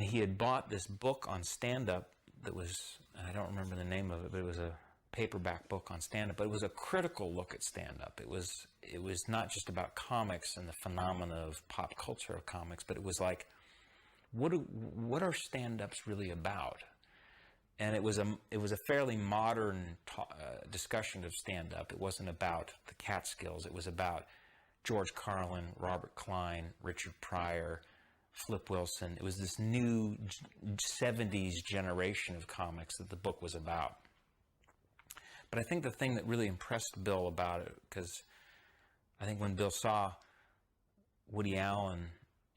he had bought this book on stand-up that was, I don't remember the name of it, but it was a paperback book on stand-up, but it was a critical look at stand-up. It was not just about comics and the phenomena of pop culture of comics, but it was like, what are stand-ups really about? And it was a fairly modern discussion of stand-up. It wasn't about the Catskills. It was about George Carlin, Robert Klein, Richard Pryor, Flip Wilson. It was this new 70s generation of comics that the book was about. But I think the thing that really impressed Bill about it, because I think when Bill saw Woody Allen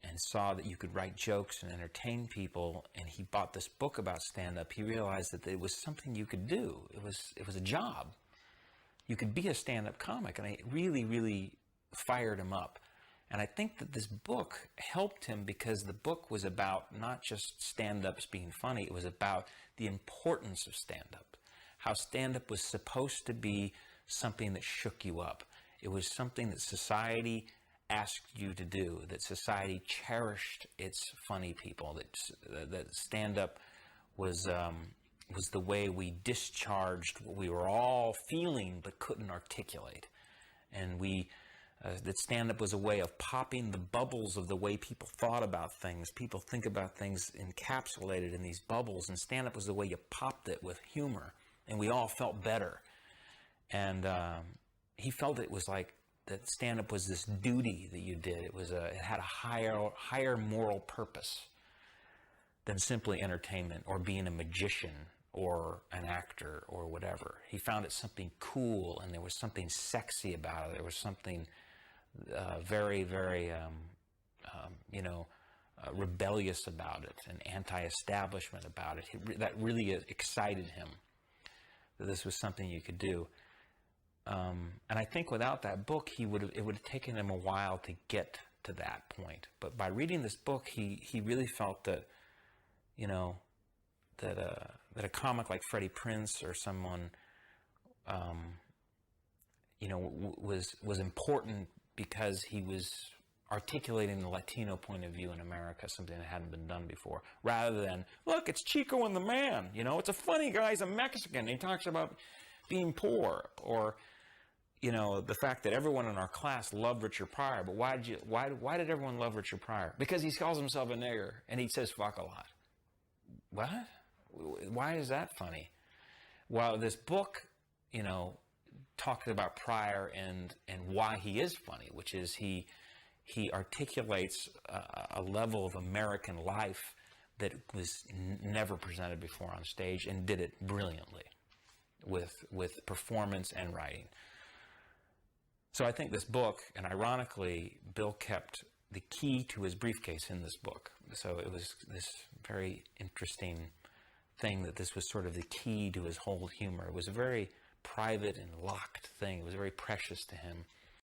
and saw that you could write jokes and entertain people, and he bought this book about stand-up, he realized that it was something you could do. It was a job. You could be a stand-up comic, and it really, really fired him up. And I think that this book helped him because the book was about not just stand-ups being funny, it was about the importance of stand-up. How stand-up was supposed to be something that shook you up. It was something that society asked you to do, that society cherished its funny people, that stand-up was the way we discharged what we were all feeling but couldn't articulate. And that stand-up was a way of popping the bubbles of the way people thought about things. People think about things encapsulated in these bubbles, and stand-up was the way you popped it with humor, and we all felt better. And he felt it was like that stand-up was this duty that you did. It had a higher moral purpose than simply entertainment or being a magician or an actor or whatever. He found it something cool, and there was something sexy about it. There was something very, very, rebellious about it and anti-establishment about it. That really excited him, that this was something you could do. And I think without that book, it would have taken him a while to get to that point. But by reading this book, he really felt that, that a comic like Freddie Prinze or someone, was important because he was articulating the Latino point of view in America, something that hadn't been done before, rather than, look, it's Chico and the Man, it's a funny guy, he's a Mexican, he talks about being poor, or, the fact that everyone in our class loved Richard Pryor, but why did everyone love Richard Pryor? Because he calls himself a nigger, and he says fuck a lot. What? Why is that funny? Well, this book, talked about Pryor and why he is funny, which is he articulates a level of American life that was never presented before on stage, and did it brilliantly with performance and writing. So I think this book, and ironically, Bill kept the key to his briefcase in this book. So it was this very interesting thing that this was sort of the key to his whole humor. It was a very private and locked thing. It was very precious to him.